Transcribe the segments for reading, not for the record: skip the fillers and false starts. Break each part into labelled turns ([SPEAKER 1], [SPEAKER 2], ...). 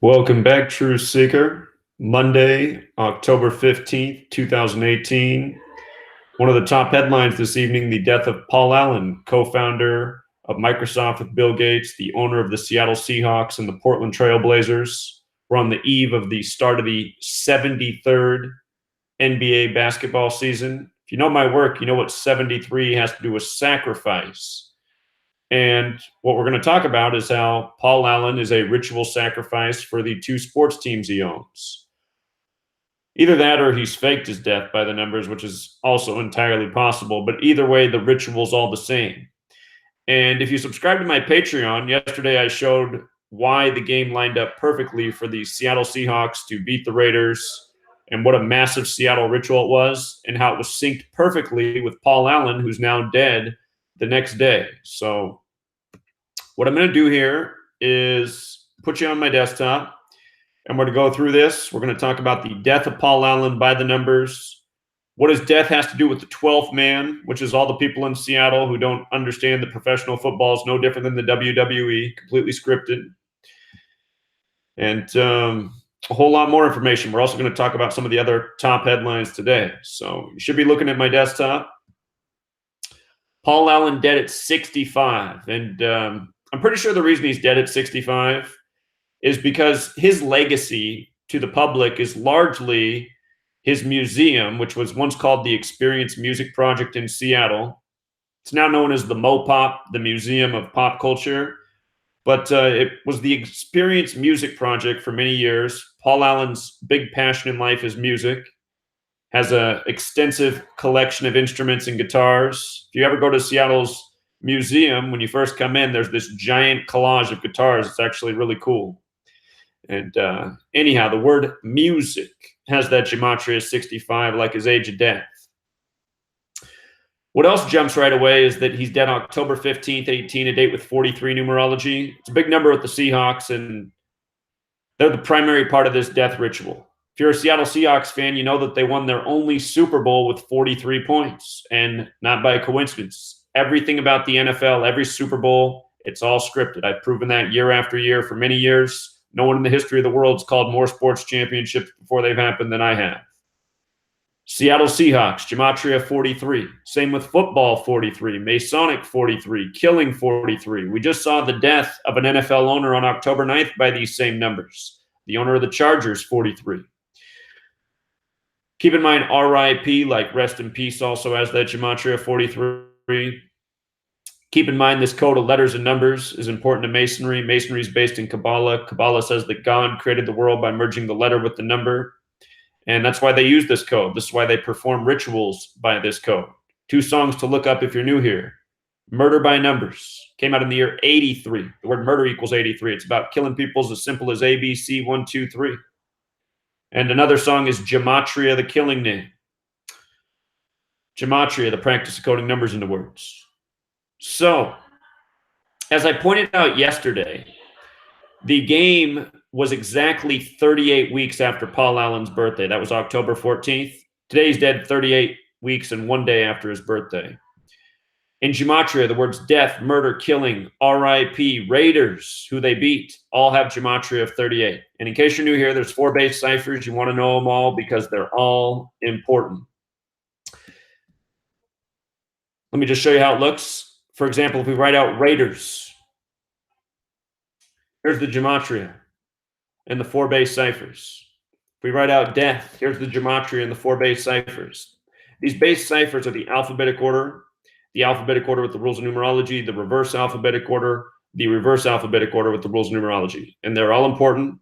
[SPEAKER 1] Welcome back, True Seeker. Monday, October 15th, 2018. One of the top headlines this evening, the death of Paul Allen, co-founder of Microsoft with Bill Gates, the owner of the Seattle Seahawks and the Portland Trailblazers. We're on the eve of the start of the 73rd NBA basketball season. If you know my work, you know what 73 has to do with sacrifice. And what we're going to talk about is how Paul Allen is a ritual sacrifice for the two sports teams he owns. Either that or he's faked his death by the numbers, which is also entirely possible. But either way, the ritual's all the same. And if you subscribe to my Patreon, yesterday I showed why the game lined up perfectly for the Seattle Seahawks to beat the Raiders and what a massive Seattle ritual it was and how it was synced perfectly with Paul Allen, who's now dead, the next day. So what I'm going to do here is put you on my desktop, and we're going to go through this. We're going to talk about the death of Paul Allen by the numbers, what his death has to do with the 12th man, which is all the people in Seattle who don't understand that professional football is no different than the WWE, completely scripted, and a whole lot more information. We're also going to talk about some of the other top headlines today. So you should be looking at my desktop. Paul Allen dead at 65, and I'm pretty sure the reason he's dead at 65 is because his legacy to the public is largely his museum, which was once called the Experience Music Project in Seattle. It's now known as the MoPop, the Museum of Pop Culture, but it was the Experience Music Project for many years. Paul Allen's big passion in life is music. Has an extensive collection of instruments and guitars. If you ever go to Seattle's museum, when you first come in, there's this giant collage of guitars. It's actually really cool. And anyhow, the word music has that gematria 65, like his age of death. What else jumps right away is that he's dead October 15th, 18, a date with 43 numerology. It's a big number with the Seahawks, and they're the primary part of this death ritual. If you're a Seattle Seahawks fan, you know that they won their only Super Bowl with 43 points, and not by coincidence. Everything about the NFL, every Super Bowl, it's all scripted. I've proven that year after year for many years. No one in the history of the world's called more sports championships before they've happened than I have. Seattle Seahawks, Gematria 43. Same with football 43, Masonic 43, killing 43. We just saw the death of an NFL owner on October 9th by these same numbers. The owner of the Chargers, 43. Keep in mind, RIP, like rest in peace, also has that Gematria 43. Keep in mind, this code of letters and numbers is important to Masonry. Masonry is based in Kabbalah. Kabbalah says that God created the world by merging the letter with the number. And that's why they use this code. This is why they perform rituals by this code. 2 songs to look up if you're new here. Murder by Numbers came out in the year 83. The word murder equals 83. It's about killing people as simple as A, B, C, 1, 2, 3. And another song is Gematria, the killing name. Gematria, the practice of coding numbers into words. So, as I pointed out yesterday, the game was exactly 38 weeks after Paul Allen's birthday. That was October 14th. Today he's dead 38 weeks and 1 day after his birthday. In Gematria, the words death, murder, killing, RIP, Raiders, who they beat, all have Gematria of 38. And in case you're new here, there's 4 base ciphers. You want to know them all because they're all important. Let me just show you how it looks. For example, if we write out Raiders, here's the Gematria and the 4 base ciphers. If we write out death, here's the Gematria and the 4 base ciphers. These base ciphers are the alphabetic order with the rules of numerology, the reverse alphabetic order with the rules of numerology. And they're all important.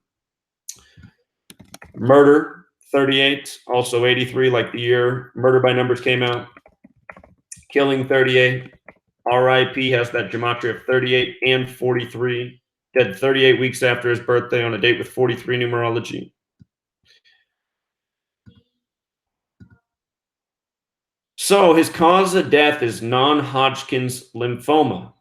[SPEAKER 1] Murder, 38, also 83, like the year Murder by Numbers came out. Killing, 38. RIP has that Gematria of 38 and 43. Dead 38 weeks after his birthday on a date with 43 numerology. So his cause of death is non-Hodgkin's lymphoma.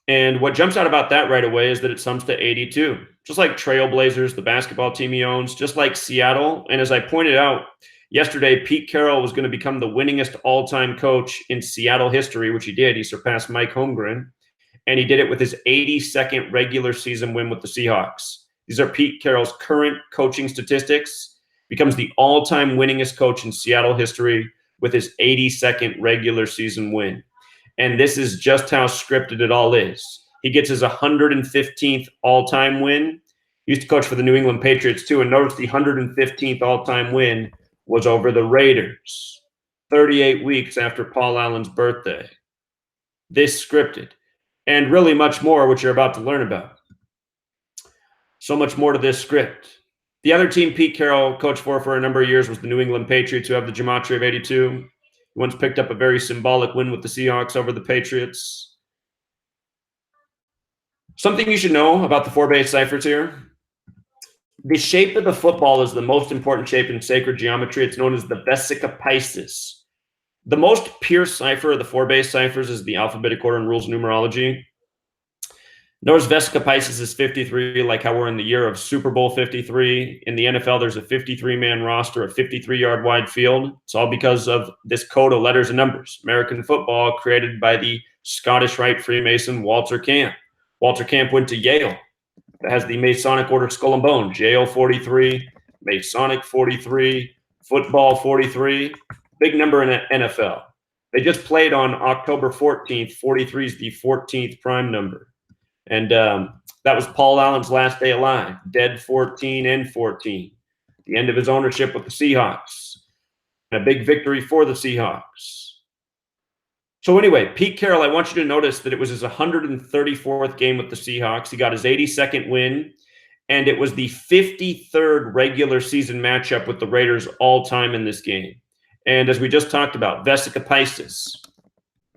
[SPEAKER 1] And what jumps out about that right away is that it sums to 82. Just like Trailblazers, the basketball team he owns, just like Seattle. And as I pointed out yesterday, Pete Carroll was going to become the winningest all-time coach in Seattle history, which he did. He surpassed Mike Holmgren. And he did it with his 82nd regular season win with the Seahawks. These are Pete Carroll's current coaching statistics. Becomes the all-time winningest coach in Seattle history with his 82nd regular season win. And this is just how scripted it all is. He gets his 115th all-time win. He used to coach for the New England Patriots too, and notice the 115th all-time win was over the Raiders, 38 weeks after Paul Allen's birthday. This scripted, and really much more, which you're about to learn about. So much more to this script. The other team Pete Carroll coached for a number of years was the New England Patriots, who have the Gematria of 82. He once picked up a very symbolic win with the Seahawks over the Patriots. Something you should know about the four base ciphers here. The shape of the football is the most important shape in sacred geometry. It's known as the vesica piscis. The most pure cipher of the four base ciphers is the alphabetic order and rules of numerology. Notice vesica piscis is 53, like how we're in the year of Super Bowl 53. In the NFL, there's a 53-man roster, a 53-yard wide field. It's all because of this code of letters and numbers. American football created by the Scottish Rite Freemason Walter Camp. Walter Camp went to Yale. That has the Masonic order skull and bone. Yale 43, Masonic 43, football 43. Big number in NFL. They just played on October 14th. 43 is the 14th prime number. And that was Paul Allen's last day alive, dead 14 and 14. The end of his ownership with the Seahawks. And a big victory for the Seahawks. So anyway, Pete Carroll, I want you to notice that it was his 134th game with the Seahawks. He got his 82nd win, and it was the 53rd regular season matchup with the Raiders all time in this game. And as we just talked about, vesica piscis.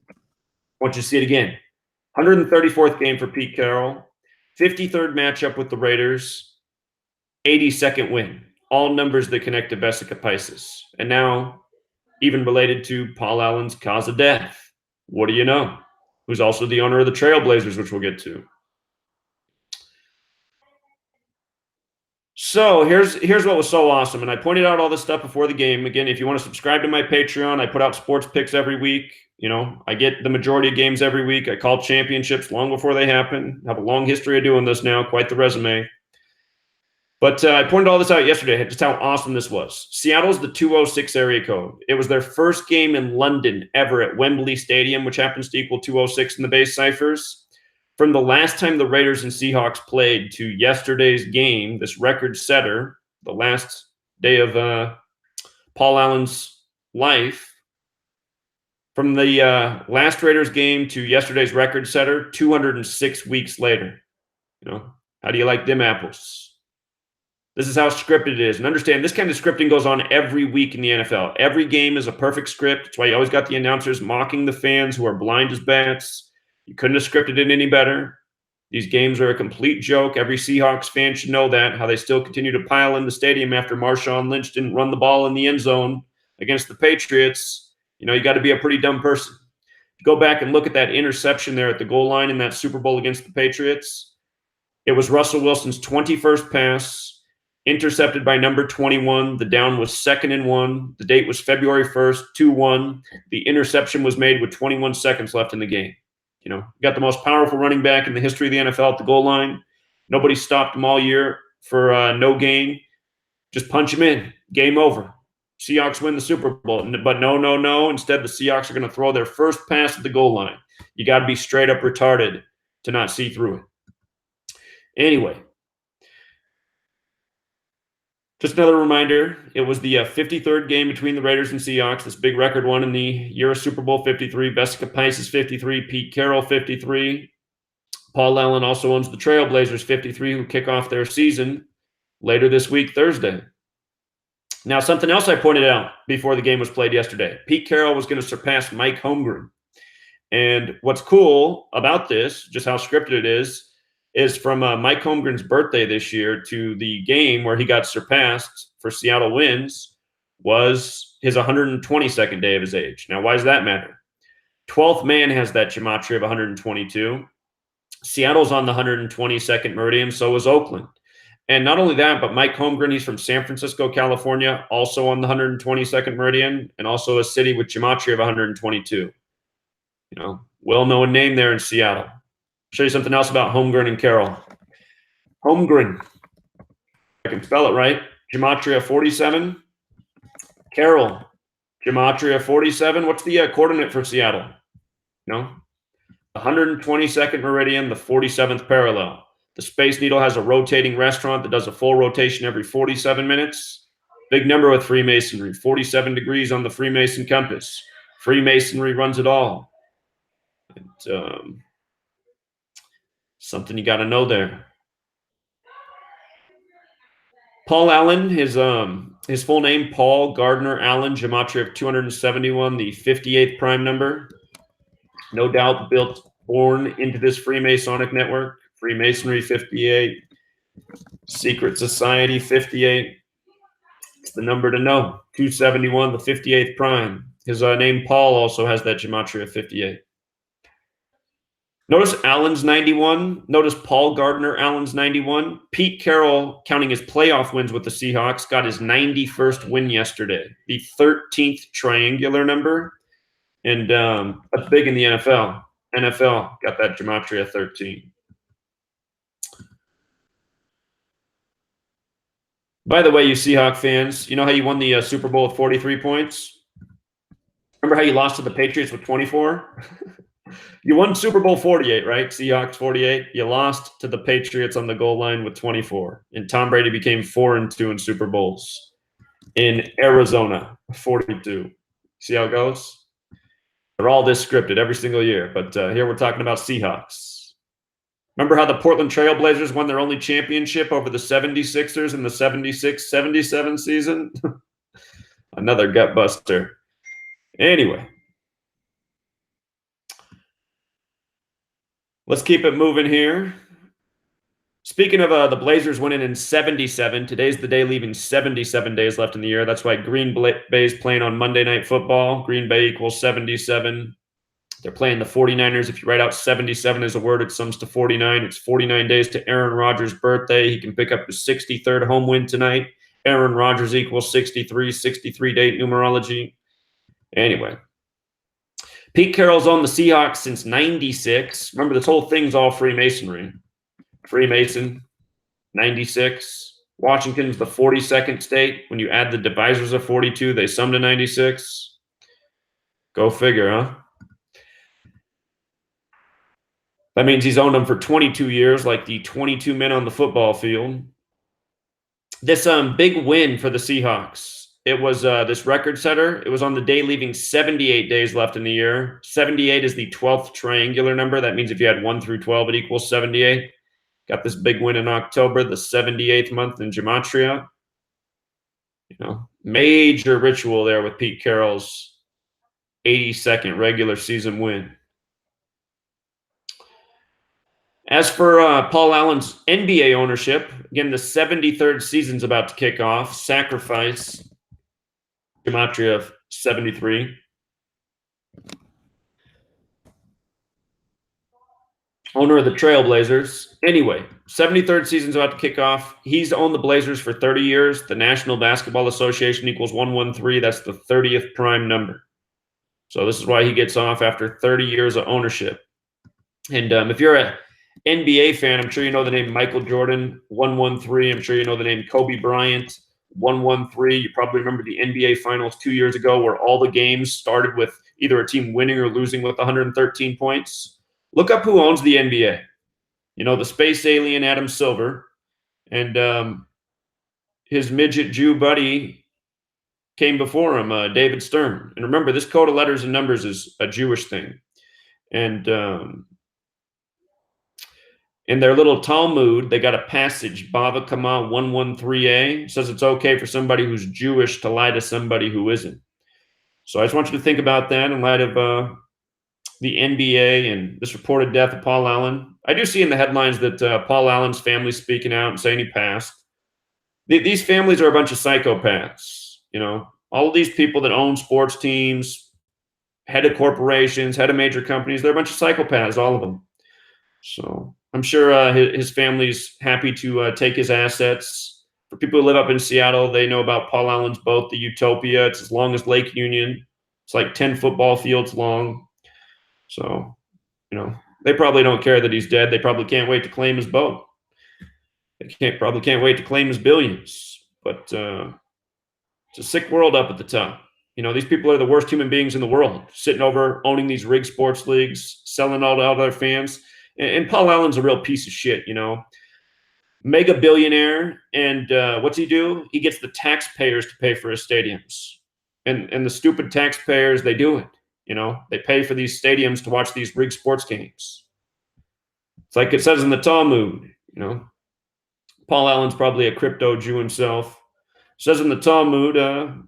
[SPEAKER 1] I want you to see it again. 134th game for Pete Carroll, 53rd matchup with the Raiders, 82nd win. All numbers that connect to vesica piscis. And now, even related to Paul Allen's cause of death. What do you know? Who's also the owner of the Trailblazers, which we'll get to. So here's what was so awesome. And I pointed out all this stuff before the game. Again, if you want to subscribe to my Patreon, I put out sports picks every week. You know, I get the majority of games every week. I call championships long before they happen. I have a long history of doing this now, quite the resume. But I pointed all this out yesterday, just how awesome this was. Seattle's the 206 area code. It was their first game in London ever at Wembley Stadium, which happens to equal 206 in the base ciphers. From the last time the Raiders and Seahawks played to yesterday's game, this record setter, the last day of Paul Allen's life, from the last Raiders game to yesterday's record setter, 206 weeks later. You know, how do you like them apples? This is how scripted it is. And understand, this kind of scripting goes on every week in the NFL. Every game is a perfect script. That's why you always got the announcers mocking the fans who are blind as bats. You couldn't have scripted it any better. These games are a complete joke. Every Seahawks fan should know that, how they still continue to pile in the stadium after Marshawn Lynch didn't run the ball in the end zone against the Patriots. You know, you got to be a pretty dumb person. Go back and look at that interception there at the goal line in that Super Bowl against the Patriots. It was Russell Wilson's 21st pass, intercepted by number 21. The down was 2nd and 1. The date was February 1st, 2-1. The interception was made with 21 seconds left in the game. You know, you got the most powerful running back in the history of the NFL at the goal line. Nobody stopped him all year for no gain. Just punch him in. Game over. Seahawks win the Super Bowl. But no. Instead, the Seahawks are going to throw their first pass at the goal line. You got to be straight up retarded to not see through it. Anyway. Just another reminder, it was the 53rd game between the Raiders and Seahawks, this big record one in the year of Super Bowl 53. vesica piscis 53, Pete Carroll 53. Paul Allen also owns the Trailblazers 53, who kick off their season later this week, Thursday. Now, something else I pointed out before the game was played yesterday. Pete Carroll was going to surpass Mike Holmgren. And what's cool about this, just how scripted it is from Mike Holmgren's birthday this year to the game where he got surpassed for Seattle wins was his 122nd day of his age. Now, why does that matter? 12th man has that gematria of 122. Seattle's on the 122nd meridian, so is Oakland. And not only that, but Mike Holmgren, he's from San Francisco, California, also on the 122nd meridian, and also a city with gematria of 122. You know, well-known name there in Seattle. Show you something else about Holmgren and Carroll. Holmgren, I can spell it right. Gematria 47. Carroll, Gematria 47. What's the coordinate for Seattle? No? 122nd meridian, the 47th parallel. The Space Needle has a rotating restaurant that does a full rotation every 47 minutes. Big number with Freemasonry, 47 degrees on the Freemason compass. Freemasonry runs it all. And, something you got to know there. Paul Allen, his full name, Paul Gardner Allen, Gematria of 271, the 58th prime number. No doubt born into this Freemasonic network. Freemasonry 58, Secret Society 58. It's the number to know. 271, the 58th prime. His name Paul also has that Gematria of 58. Notice Allen's 91. Notice Paul Gardner Allen's 91. Pete Carroll, counting his playoff wins with the Seahawks, got his 91st win yesterday. The 13th triangular number. And that's big in the NFL. NFL got that Gematria 13. By the way, you Seahawks fans, you know how you won the Super Bowl with 43 points? Remember how you lost to the Patriots with 24? You won Super Bowl 48, right? Seahawks 48. You lost to the Patriots on the goal line with 24. And Tom Brady became 4-2 in Super Bowls in Arizona, 42. See how it goes? They're all this scripted every single year. But here we're talking about Seahawks. Remember how the Portland Trailblazers won their only championship over the 76ers in the 76-77 season? Another gut buster. Anyway. Let's keep it moving here. Speaking of the Blazers winning in 77, today's the day leaving 77 days left in the year. That's why Green Bay's playing on Monday Night Football. Green Bay equals 77. They're playing the 49ers. If you write out 77 as a word, it sums to 49. It's 49 days to Aaron Rodgers' birthday. He can pick up his 63rd home win tonight. Aaron Rodgers equals 63, 63 date numerology. Anyway. Pete Carroll's on the Seahawks since 96. Remember, this whole thing's all Freemasonry. Freemason, 96. Washington's the 42nd state. When you add the divisors of 42, they sum to 96. Go figure, huh? That means he's owned them for 22 years, like the 22 men on the football field. This big win for the Seahawks. It was this record setter. It was on the day leaving 78 days left in the year. 78 is the 12th triangular number. That means if you had 1 through 12, it equals 78. Got this big win in October, the 78th month in Gematria. You know, major ritual there with Pete Carroll's 82nd regular season win. As for Paul Allen's NBA ownership, again, the 73rd season's about to kick off. Sacrifice. Gematria of 73. Owner of the Trailblazers. Anyway, 73rd season's about to kick off. He's owned the Blazers for 30 years. The National Basketball Association equals 113. That's the 30th prime number. So this is why he gets off after 30 years of ownership. And if you're an NBA fan, I'm sure you know the name Michael Jordan, 113. I'm sure you know the name Kobe Bryant, 113. You probably remember the NBA Finals 2 years ago where all the games started with either a team winning or losing with 113 points. Look up who owns the NBA. You know, the space alien Adam Silver and his midget Jew buddy came before him, David Stern. And remember, this code of letters and numbers is a Jewish thing. And in their little Talmud, they got a passage, Bava Kama 113a, says it's okay for somebody who's Jewish to lie to somebody who isn't. So I just want you to think about that in light of the NBA and this reported death of Paul Allen. I do see in the headlines that Paul Allen's family's speaking out and saying he passed. These families are a bunch of psychopaths. You know, all of these people that own sports teams, head of corporations, head of major companies, they're a bunch of psychopaths, all of them. So I'm sure his family's happy to take his assets. For people who live up in Seattle, they know about Paul Allen's boat, the Utopia. It's as long as Lake Union. It's like 10 football fields long. So, you know, they probably don't care that he's dead. They probably can't wait to claim his boat. Probably can't wait to claim his billions. But it's a sick world up at the top. You know, these people are the worst human beings in the world, sitting over, owning these rigged sports leagues, selling all to all their fans. And Paul Allen's a real piece of shit, you know. Mega billionaire, and what's he do? He gets the taxpayers to pay for his stadiums. And the stupid taxpayers, they do it. You know, they pay for these stadiums to watch these rigged sports games. It's like it says in the Talmud, you know. Paul Allen's probably a crypto Jew himself. It says in the Talmud,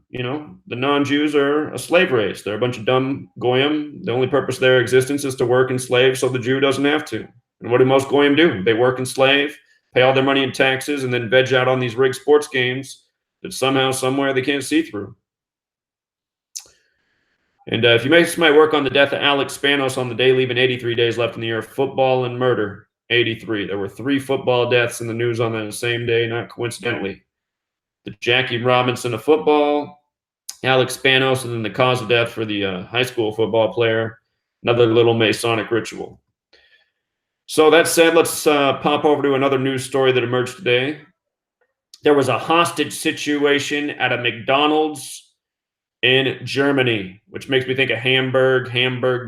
[SPEAKER 1] you know, the non-Jews are a slave race. They're a bunch of dumb goyim. The only purpose of their existence is to work and slave so the Jew doesn't have to. And what do most goyim do? They work and slave, pay all their money in taxes, and then veg out on these rigged sports games that somehow, somewhere they can't see through. And if you missed my work on the death of Alex Spanos on the day leaving 83 days left in the year of football and murder, 83. There were 3 football deaths in the news on the same day, not coincidentally. The Jackie Robinson of football, Alex Spanos, and then the cause of death for the high school football player, another little Masonic ritual. So that said, let's pop over to another news story that emerged today. There was a hostage situation at a McDonald's in Germany, which makes me think of Hamburg,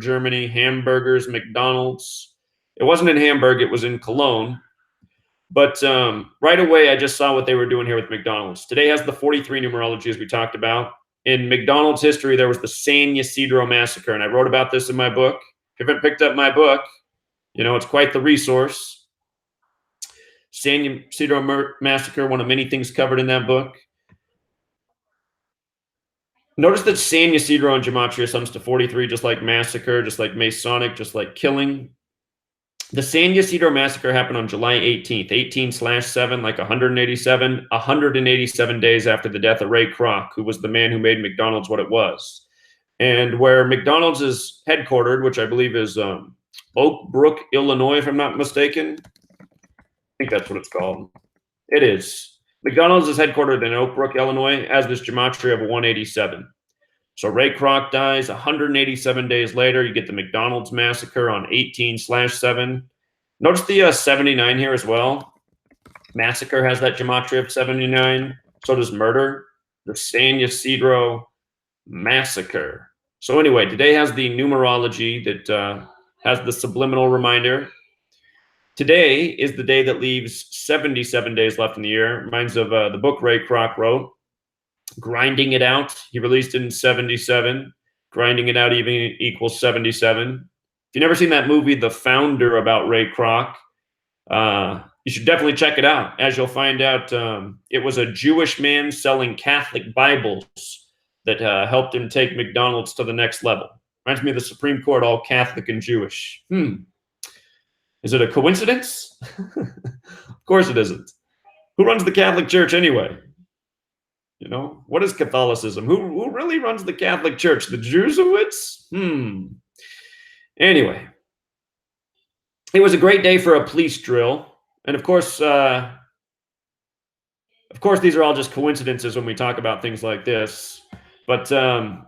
[SPEAKER 1] Germany, hamburgers, McDonald's. It wasn't in Hamburg, it was in Cologne. But right away, I just saw what they were doing here with McDonald's. Today has the 43 numerology, as we talked about. In McDonald's history, there was the San Ysidro massacre, and I wrote about this in my book. If you haven't picked up my book, you know, it's quite the resource. San Ysidro massacre, one of many things covered in that book. Notice that San Ysidro in Gematria sums to 43, just like massacre, just like Masonic, just like killing. The San Ysidro massacre happened on July 18th, 18/7, like 187 days after the death of Ray Kroc, who was the man who made McDonald's what it was. And where McDonald's is headquartered, which I believe is Oak Brook, Illinois, if I'm not mistaken. I think that's what it's called. It is. McDonald's is headquartered in Oak Brook, Illinois, as this Gematria of 187. So Ray Kroc dies 187 days later. You get the McDonald's massacre on 18/7. Notice the 79 here as well. Massacre has that Gematria of 79. So does murder. The San Ysidro massacre. So anyway, today has the numerology that has the subliminal reminder. Today is the day that leaves 77 days left in the year. Reminds of the book Ray Kroc wrote, Grinding It Out. He released it in 77. Grinding It Out even equals 77. If you've never seen that movie, The Founder, about Ray Kroc, you should definitely check it out. As you'll find out, it was a Jewish man selling Catholic Bibles that helped him take McDonald's to the next level. Reminds me of the Supreme Court, all Catholic and Jewish. Is it a coincidence? Of course it isn't. Who runs the Catholic Church anyway? You know, what is Catholicism? Who really runs the Catholic Church? The Jesuits? Anyway, it was a great day for a police drill. And of course, these are all just coincidences when we talk about things like this. But,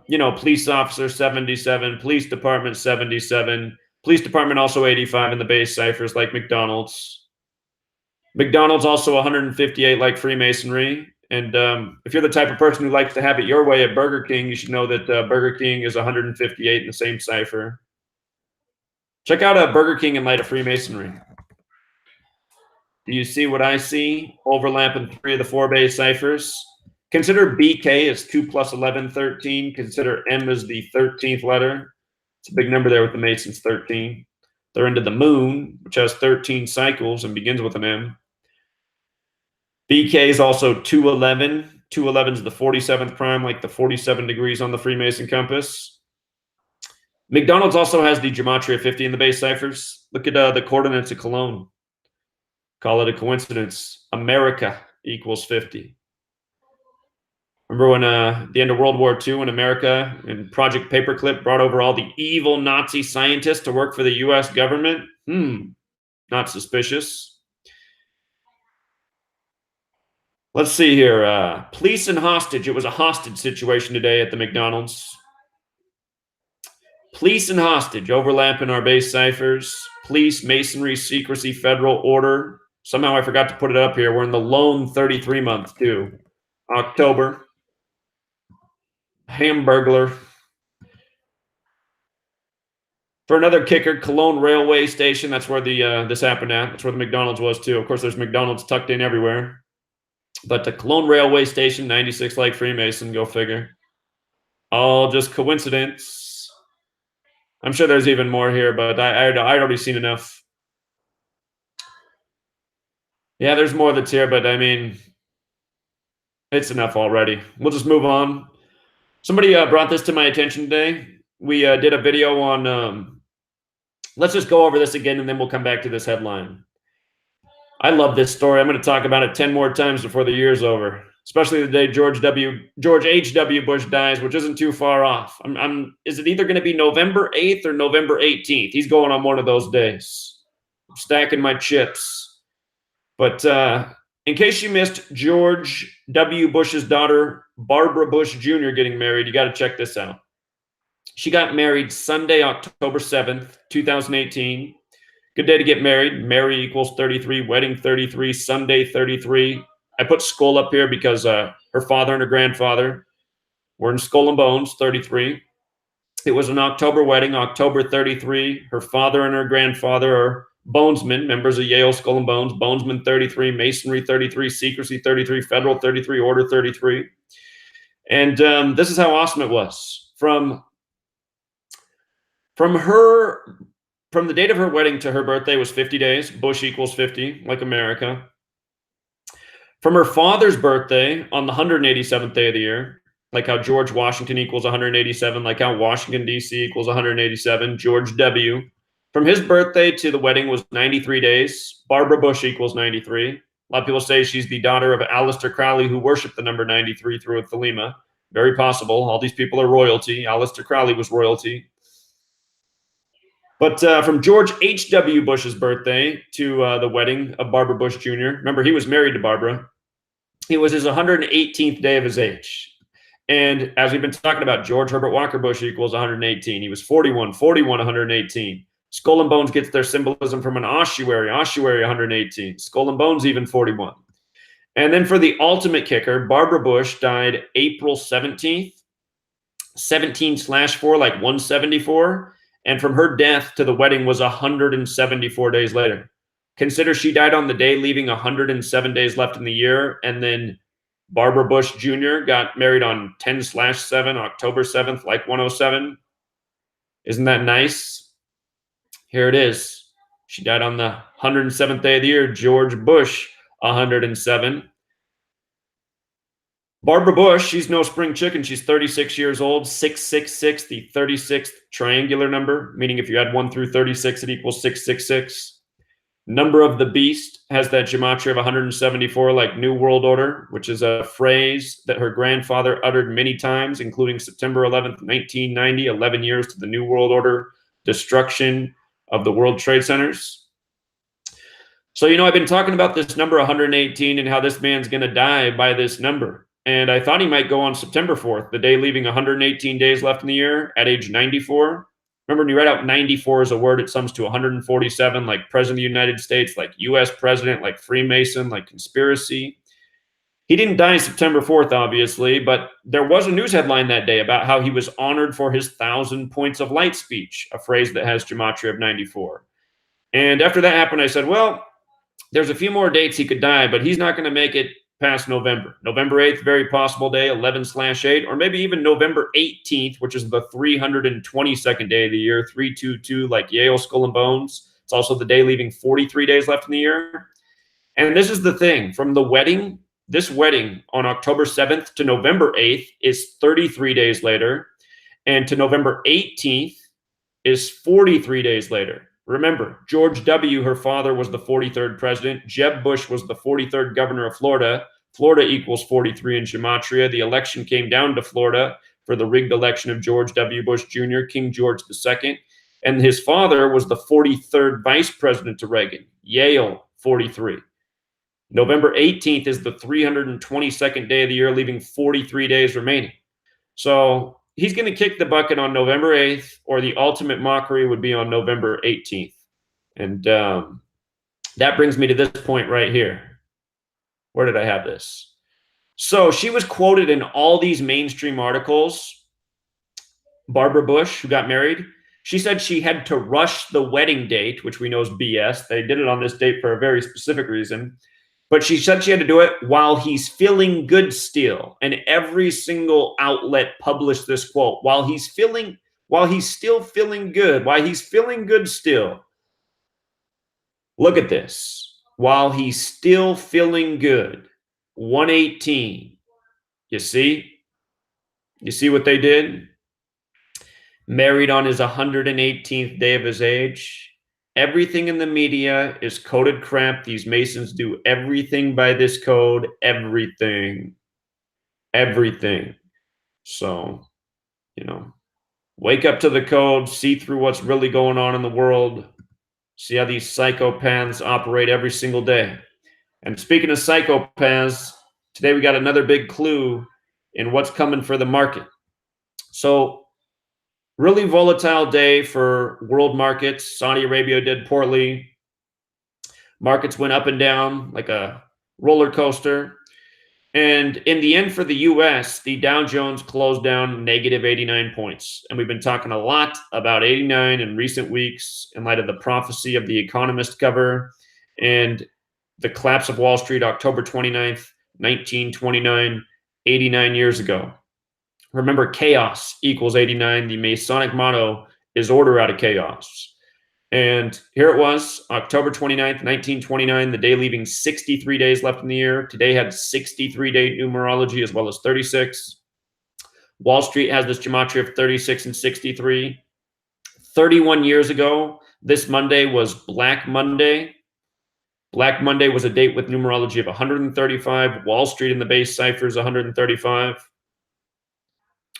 [SPEAKER 1] you know, police officer 77, police department 77, police department also 85 in the base ciphers like McDonald's. McDonald's also 158 like Freemasonry. And if you're the type of person who likes to have it your way at Burger King, you should know that Burger King is 158 in the same cipher. Check out Burger King in light of Freemasonry. Do you see what I see? Overlap in 3 of the 4 base ciphers. Consider BK as 2 + 11, 13. Consider M as the 13th letter. It's a big number there with the Masons, 13. They're into the moon, which has 13 cycles and begins with an M. BK is also 211. 211 is the 47th prime, like the 47 degrees on the Freemason compass. McDonald's also has the Gematria 50 in the base ciphers. Look at the coordinates of Cologne. Call it a coincidence. America equals 50. Remember when the end of World War II, when America and Project Paperclip brought over all the evil Nazi scientists to work for the U.S. government? Not suspicious. Let's see here. Police and hostage. It was a hostage situation today at the McDonald's. Police and hostage overlap in our base ciphers. Police, masonry, secrecy, federal order. Somehow I forgot to put it up here. We're in the lone 33 month too. October. Hamburglar. For another kicker, Cologne Railway Station. That's where the this happened at. That's where the McDonald's was too. Of course, there's McDonald's tucked in everywhere. But the Cologne Railway Station, 96 like Freemason. Go figure. All just coincidence. I'm sure there's even more here, but I'd already seen enough. Yeah, there's more that's here, but I mean, it's enough already. We'll just move on. Somebody brought this to my attention today. We did a video on, let's just go over this again, and then we'll come back to this headline. I love this story. I'm going to talk about it 10 more times before the year's over, especially the day George H.W. Bush dies, which isn't too far off. Is it either going to be November 8th or November 18th? He's going on one of those days. I'm stacking my chips. But in case you missed George W. Bush's daughter, Barbara Bush Jr., getting married, you got to check this out. She got married Sunday, October 7th, 2018. Good day to get married. Marry equals 33, wedding 33, Sunday 33. I put skull up here because her father and her grandfather were in Skull and Bones, 33. It was an October wedding, October 33. Her father and her grandfather are Bonesmen, members of Yale Skull and Bones, Bonesman 33, Masonry 33, Secrecy 33, Federal 33, Order 33. And this is how awesome it was. From the date of her wedding to her birthday was 50 days. Bush equals 50, like America. From her father's birthday on the 187th day of the year, like how George Washington equals 187, like how Washington, D.C. equals 187, George W. From his birthday to the wedding was 93 days. Barbara Bush equals 93. A lot of people say she's the daughter of Aleister Crowley, who worshipped the number 93 through Thelema. Very possible. All these people are royalty. Aleister Crowley was royalty. But from George H.W. Bush's birthday to the wedding of Barbara Bush Jr., remember, he was married to Barbara. It was his 118th day of his age. And as we've been talking about, George Herbert Walker Bush equals 118. He was 41, 118. Skull and Bones gets their symbolism from an ossuary, 118. Skull and Bones even 41. And then for the ultimate kicker, Barbara Bush died April 17th, 17/4, like 174. And from her death to the wedding was 174 days later. Consider she died on the day, leaving 107 days left in the year. And then Barbara Bush Jr. got married on 10/7, October 7th, like 107. Isn't that nice? Here it is. She died on the 107th day of the year. George Bush, 107. Barbara Bush, she's no spring chicken. She's 36 years old, 666, the 36th triangular number, meaning if you add 1 through 36, it equals 666. Number of the beast has that gematria of 174, like New World Order, which is a phrase that her grandfather uttered many times, including September 11th, 1990, 11 years to the New World Order destruction of the World Trade Centers. So, I've been talking about this number 118 and how this man's going to die by this number. And I thought he might go on September 4th, the day leaving 118 days left in the year at age 94. Remember, when you write out 94 as a word, it sums to 147, like President of the United States, like U.S. President, like Freemason, like conspiracy. He didn't die September 4th, obviously, but there was a news headline that day about how he was honored for his 1,000 points of light speech, a phrase that has gematria of 94. And after that happened, I said, well, there's a few more dates he could die, but he's not going to make it past November. November 8th, very possible day, 11/8, or maybe even November 18th, which is the 322nd day of the year, 322, like Yale Skull and Bones. It's also the day leaving 43 days left in the year. And this is the thing, from the wedding, this wedding on October 7th to November 8th is 33 days later, and to November 18th is 43 days later. Remember, George W., her father, was the 43rd president. Jeb Bush was the 43rd governor of Florida. Florida equals 43 in gematria. The election came down to Florida for the rigged election of George W. Bush Jr., King George II. And his father was the 43rd vice president to Reagan. Yale, 43. November 18th is the 322nd day of the year, leaving 43 days remaining. So he's going to kick the bucket on November 8th, or the ultimate mockery would be on November 18th. And That brings me to this point right here. Where did I have this? So she was quoted in all these mainstream articles. Barbara Bush, who got married, she said she had to rush the wedding date, which we know is BS. They did it on this date for a very specific reason. But she said she had to do it while he's feeling good still. And every single outlet published this quote. While he's still feeling good, while he's feeling good still. Look at this. While he's still feeling good. 118. You see? You see what they did? Married on his 118th day of his age. Everything in the media is coded crap. These Masons do everything by this code. Everything. So, wake up to the code, see through what's really going on in the world, see how these psychopaths operate every single day. And speaking of psychopaths, today we got another big clue in what's coming for the market. So, really volatile day for world markets. Saudi Arabia did poorly. Markets went up and down like a roller coaster. And in the end, for the US, the Dow Jones closed down negative 89 points. And we've been talking a lot about 89 in recent weeks in light of the prophecy of the Economist cover and the collapse of Wall Street, October 29th, 1929, 89 years ago. Remember, chaos equals 89. The Masonic motto is order out of chaos. And here it was, October 29th, 1929, the day leaving 63 days left in the year. Today had 63-day numerology as well as 36. Wall Street has this gematria of 36 and 63. 31 years ago, this Monday was Black Monday. Black Monday was a date with numerology of 135. Wall Street in the base cipher is 135.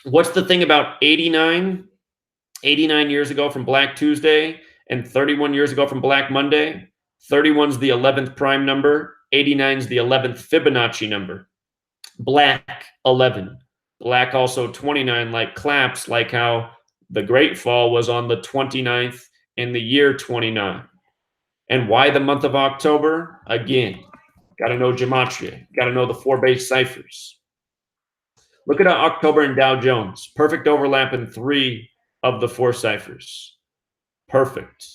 [SPEAKER 1] What's the thing about 89? 89 years ago from Black Tuesday and 31 years ago from Black Monday. 31's the 11th prime number. 89's the 11th Fibonacci number. Black 11. Black also 29, like claps, like how the Great Fall was on the 29th in the year 29. And why the month of October? Again, got to know Gematria. Got to know the 4 base ciphers. Look at October in Dow Jones. Perfect overlap in 3 of the 4 ciphers. Perfect.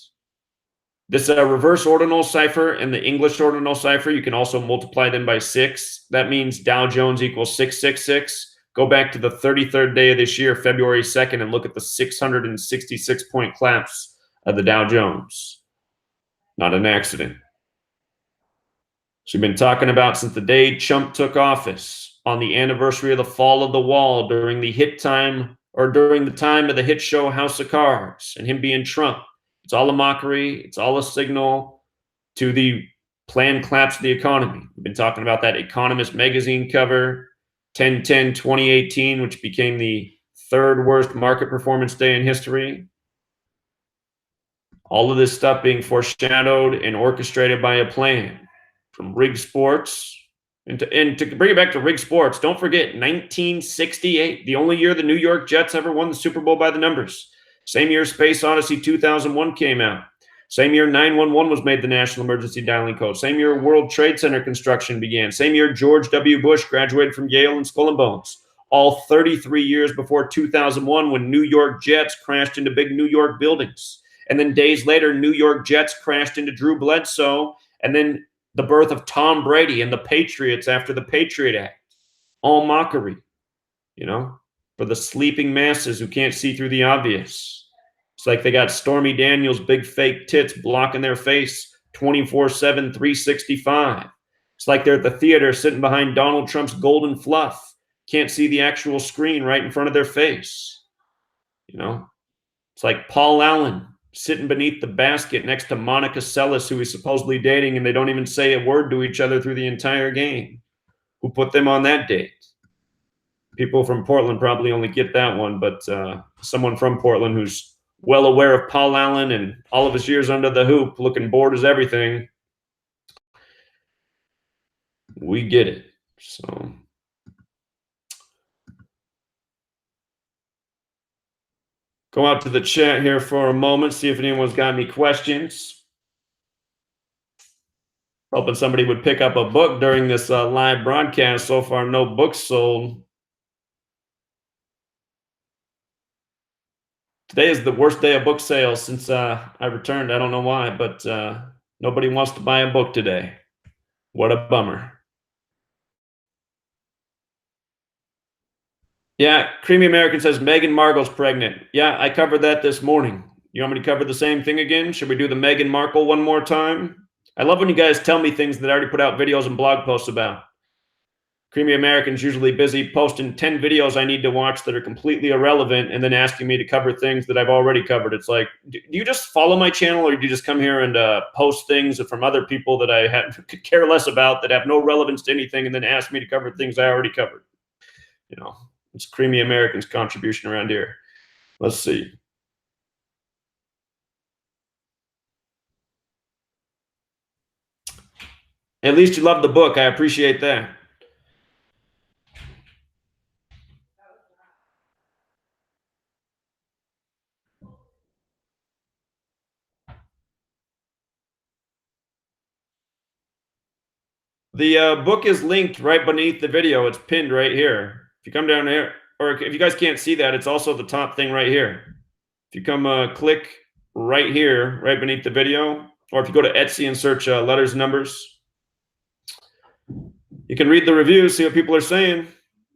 [SPEAKER 1] This reverse ordinal cipher and the English ordinal cipher, you can also multiply them by 6. That means Dow Jones equals 666. Go back to the 33rd day of this year, February 2nd, and look at the 666-point collapse of the Dow Jones. Not an accident. So we've been talking about since the day Trump took office, on the anniversary of the fall of the wall, during the during the time of the hit show House of Cards, and him being Trump. It's all a mockery. It's all a signal to the planned collapse of the economy. We've been talking about that Economist magazine cover, 10/10/2018, which became the 3rd worst market performance day in history. All of this stuff being foreshadowed and orchestrated by a plan from Rig Sports. And to bring it back to Rig Sports, don't forget 1968, the only year the New York Jets ever won the Super Bowl by the numbers. Same year Space Odyssey 2001 came out. Same year 911 was made the national emergency dialing code. Same year World Trade Center construction began. Same year George W. Bush graduated from Yale and Skull and Bones. All 33 years before 2001, when New York Jets crashed into big New York buildings. And then days later, New York Jets crashed into Drew Bledsoe. And then the birth of Tom Brady and the Patriots after the Patriot Act. All mockery, for the sleeping masses who can't see through the obvious. It's like they got Stormy Daniels' big fake tits blocking their face 24/7, 365. It's like they're at the theater sitting behind Donald Trump's golden fluff. Can't see the actual screen right in front of their face. It's like Paul Allen sitting beneath the basket next to Monica Seles, who he's supposedly dating, and they don't even say a word to each other through the entire game. Who put them on that date? People from Portland probably only get that one, but someone from Portland who's well aware of Paul Allen and all of his years under the hoop, looking bored as everything. We get it. So go out to the chat here for a moment, see if anyone's got any questions. Hoping somebody would pick up a book during this live broadcast. So far, no books sold. Today is the worst day of book sales since I returned. I don't know why, but nobody wants to buy a book today. What a bummer. Yeah, Creamy American says Meghan Markle's pregnant. Yeah, I covered that this morning. You want me to cover the same thing again? Should we do the Meghan Markle one more time? I love when you guys tell me things that I already put out videos and blog posts about. Creamy American's usually busy posting 10 videos I need to watch that are completely irrelevant and then asking me to cover things that I've already covered. It's like, do you just follow my channel, or do you just come here and post things from other people that I could care less about, that have no relevance to anything, and then ask me to cover things I already covered? You know, it's Creamy American's contribution around here. Let's see. At least you love the book. I appreciate that. The book is linked right beneath the video. It's pinned right here. If you come down here, or if you guys can't see that, it's also the top thing right here. If you come click right here, right beneath the video, or if you go to Etsy and search letters and numbers, you can read the reviews, see what people are saying.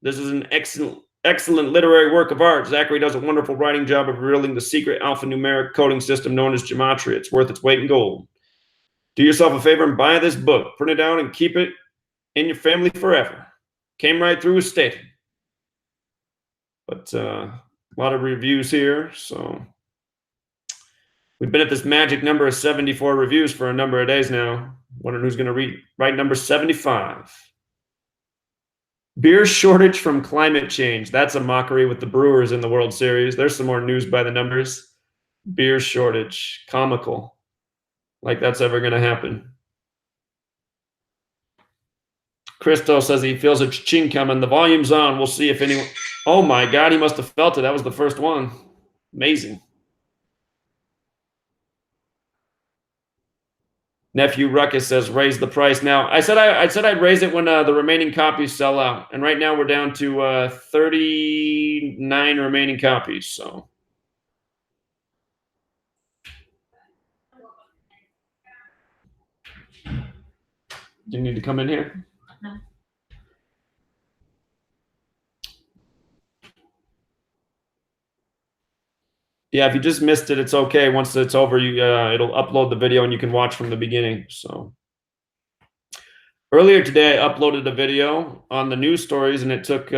[SPEAKER 1] This is an excellent literary work of art. Zachary does a wonderful writing job of revealing the secret alphanumeric coding system known as Gematria. It's worth its weight in gold. Do yourself a favor and buy this book. Print it out and keep it in your family forever. Came right through as stated. But a lot of reviews here. So we've been at this magic number of 74 reviews for a number of days now. Wondering who's going to write number 75. Beer shortage from climate change. That's a mockery with the Brewers in the World Series. There's some more news by the numbers. Beer shortage. Comical. Like that's ever going to happen. Christo says he feels a ching coming. The volume's on. We'll see if anyone... Oh my God, he must have felt it. That was the first one. Amazing. Nephew Ruckus says raise the price. Now, I said I'd raise it when the remaining copies sell out. And right now we're down to 39 remaining copies. So... Do you need to come in here? No. Yeah, if you just missed it, it's okay. Once it's over, it'll upload the video and you can watch from the beginning. So earlier today, I uploaded a video on the news stories, and it took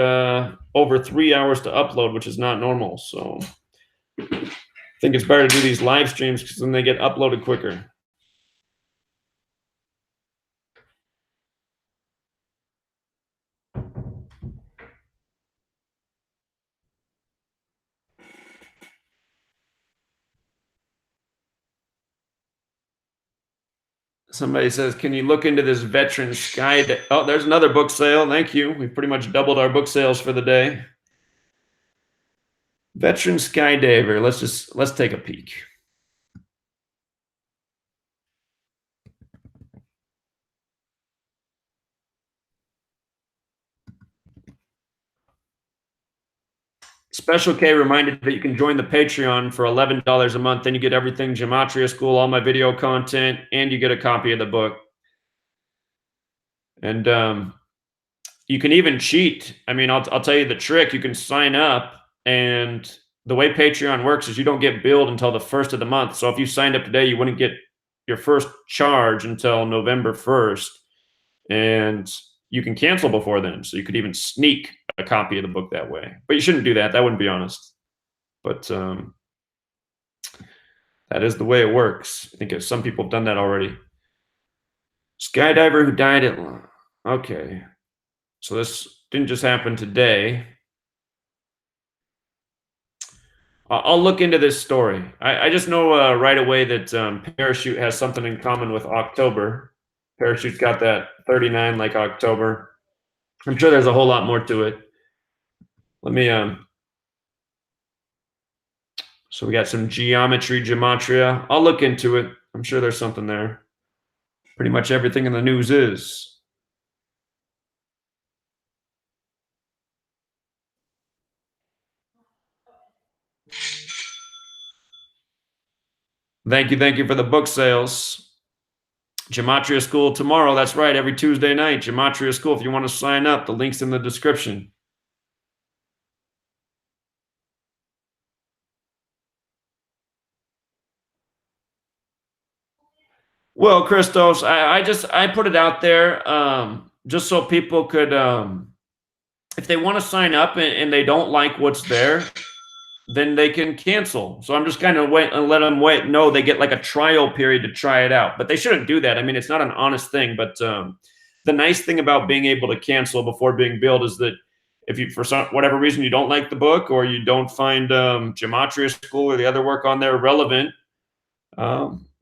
[SPEAKER 1] over 3 hours to upload, which is not normal. So I think it's better to do these live streams because then they get uploaded quicker. Somebody says, can you look into this veteran sky? Oh, there's another book sale. Thank you. We've pretty much doubled our book sales for the day. Veteran skydiver. Let's take a peek. Special K reminded that you can join the Patreon for $11 a month. Then you get everything Gematria School, all my video content, and you get a copy of the book. And you can even cheat. I mean, I'll tell you the trick. You can sign up, and the way Patreon works is you don't get billed until the first of the month. So if you signed up today, you wouldn't get your first charge until November 1st. And you can cancel before then. So you could even sneak a copy of the book that way. But you shouldn't do that. That wouldn't be honest. But that is the way it works. I think some people have done that already. Skydiver who died at... Okay. So this didn't just happen today. I'll look into this story. I just know right away that Parachute has something in common with October. Parachute's got that 39 like October. I'm sure there's a whole lot more to it. Let me... So we got some gematria. I'll look into it. I'm sure there's something there. Pretty much everything in the news is. Thank you for the book sales. Gematria School tomorrow. That's right, every Tuesday night. Gematria School. If you want to sign up, the link's in the description. Well, Christos, I put it out there just so people could, if they want to sign up and they don't like what's there, then they can cancel. So I'm just kind of wait and let them wait. No, they get like a trial period to try it out, but they shouldn't do that. I mean, it's not an honest thing. But the nice thing about being able to cancel before being billed is that if you, for some whatever reason, you don't like the book or you don't find Gematria School or the other work on there relevant,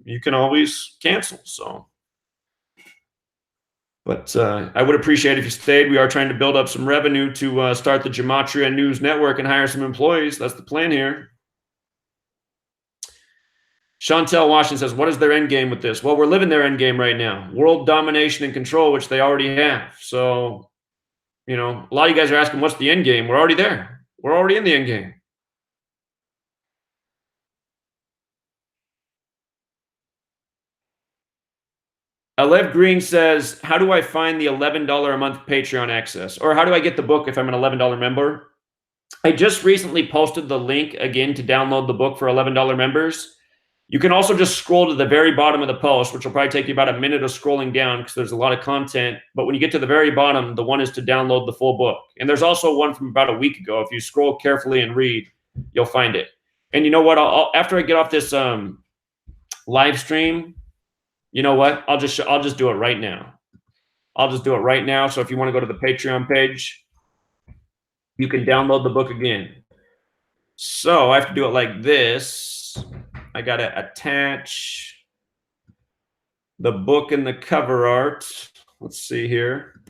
[SPEAKER 1] you can always cancel. So, but I would appreciate if you stayed. We are trying to build up some revenue to start the Gematria News Network and hire some employees. That's the plan here. Chantel Washington says, what is their end game with this? Well, we're living their end game right now. World domination and control, which they already have. So, you know, a lot of you guys are asking, what's the end game? We're already there. We're already in the end game. Alev Green says, how do I find the $11 a month Patreon access? Or how do I get the book if I'm an $11 member? I just recently posted the link again to download the book for $11 members. You can also just scroll to the very bottom of the post, which will probably take you about a minute of scrolling down because there's a lot of content. But when you get to the very bottom, the one is to download the full book. And there's also one from about a week ago. If you scroll carefully and read, you'll find it. And you know what? After I get off this live stream, you know what? I'll just do it right now. I'll just do it right now. So if you want to go to the Patreon page, you can download the book again. So I have to do it like this. I got to attach the book and the cover art. Let's see here.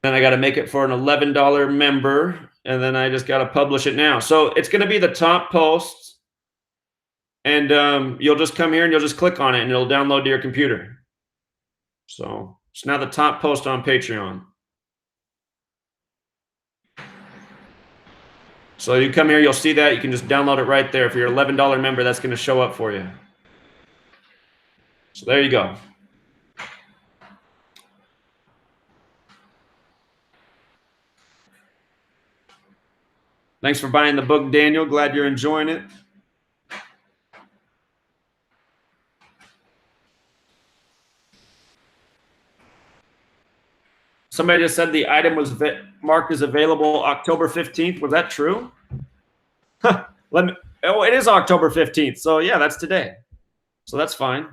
[SPEAKER 1] Then I got to make it for an $11 member, and then I just got to publish it now. So it's going to be the top post, and you'll just come here and you'll just click on it, and it'll download to your computer. So it's now the top post on Patreon. So you come here, you'll see that. You can just download it right there. If you're an $11 member, that's going to show up for you. So there you go. Thanks for buying the book, Daniel. Glad you're enjoying it. Somebody just said the item was marked as available October 15th. Was that true? Oh, it is October 15th. So yeah, that's today. So that's fine.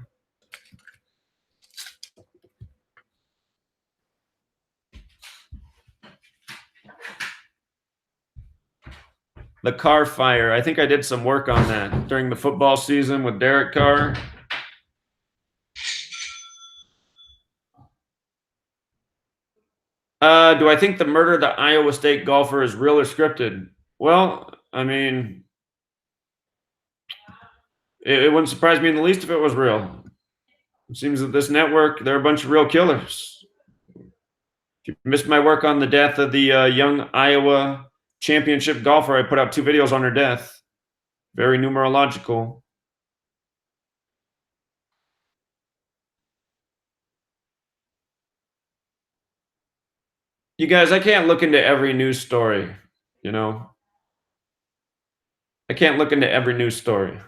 [SPEAKER 1] The Carr fire. I think I did some work on that during the football season with Derek Carr. Do I think the murder of the Iowa State golfer is real or scripted? Well, I mean, it wouldn't surprise me in the least if it was real. It seems that this network, they're a bunch of real killers. If you missed my work on the death of the young Iowa championship golfer, I put out 2 videos on her death. Very numerological. You guys, I can't look into every news story, you know? I can't look into every news story.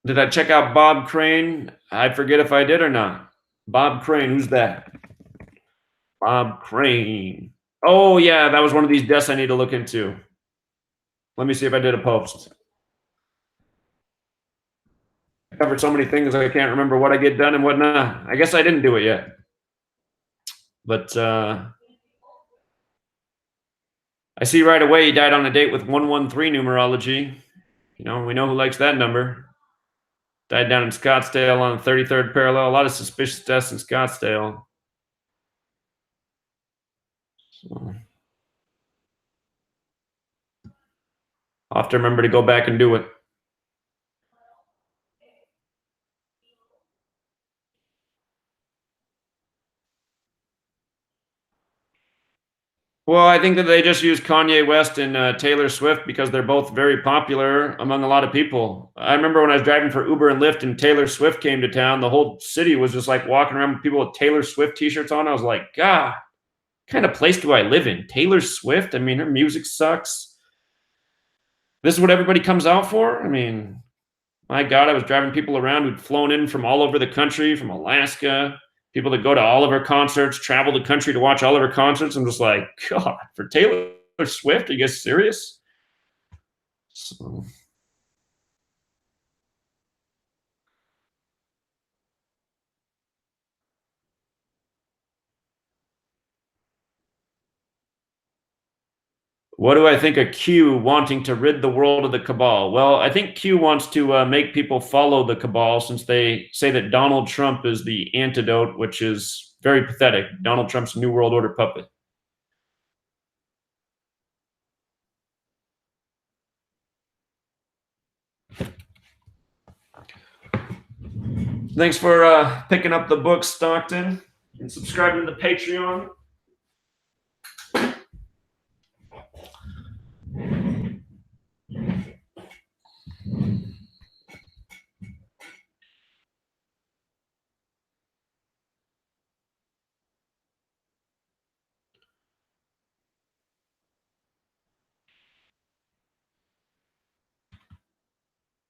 [SPEAKER 1] Did I check out Bob Crane? I forget if I did or not. Bob Crane, who's that? Bob Crane. Oh, yeah, that was one of these deaths I need to look into. Let me see if I did a post. I covered so many things I can't remember what I get done and what not. I guess I didn't do it yet. But I see right away he died on a date with 113 numerology. We know who likes that number. Died down in Scottsdale on the 33rd parallel. A lot of suspicious deaths in Scottsdale. So I'll have to remember to go back and do it. Well, I think that they just use Kanye West and Taylor Swift because they're both very popular among a lot of people. I remember when I was driving for Uber and Lyft and Taylor Swift came to town, the whole city was just like walking around with people with Taylor Swift t-shirts on. I was like, God, what kind of place do I live in? Taylor Swift? I mean, her music sucks. This is what everybody comes out for? I mean, my God, I was driving people around who'd flown in from all over the country, from Alaska, people that go to all of her concerts, travel the country to watch all of her concerts. I'm just like, God, for Taylor Swift, are you guys serious? So, what do I think of Q wanting to rid the world of the cabal? Well, I think Q wants to make people follow the cabal since they say that Donald Trump is the antidote, which is very pathetic. Donald Trump's New World Order puppet. Thanks for picking up the book, Stockton, and subscribing to the Patreon.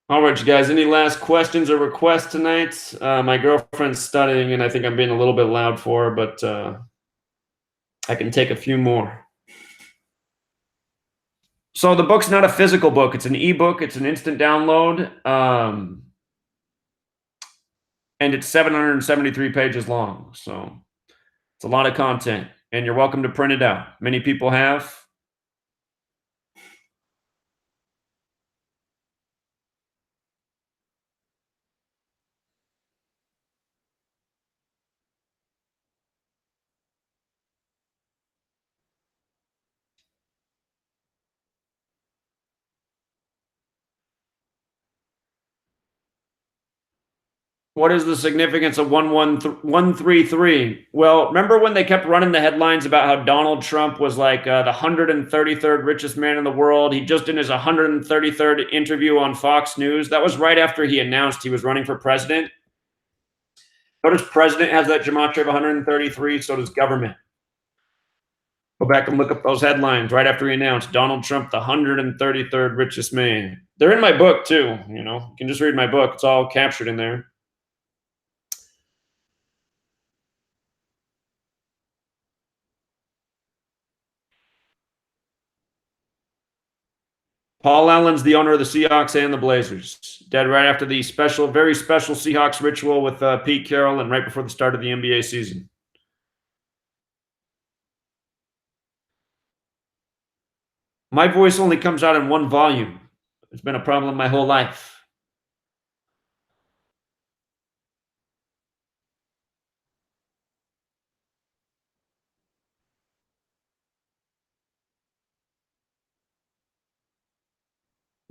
[SPEAKER 1] All right, you guys, any last questions or requests tonight? My girlfriend's studying, and I think I'm being a little bit loud for her, but I can take a few more. So the book's not a physical book. It's an ebook. It's an instant download. And it's 773 pages long. So it's a lot of content, and you're welcome to print it out. Many people have. What is the significance of 133? Well, remember when they kept running the headlines about how Donald Trump was like the 133rd richest man in the world? He just did his 133rd interview on Fox News. That was right after he announced he was running for president. Notice president has that gematria of 133, so does government. Go back and look up those headlines right after he announced Donald Trump, the 133rd richest man. They're in my book too. You can just read my book. It's all captured in there. Paul Allen's the owner of the Seahawks and the Blazers. Dead right after the very special Seahawks ritual with Pete Carroll and right before the start of the NBA season. My voice only comes out in one volume. It's been a problem my whole life.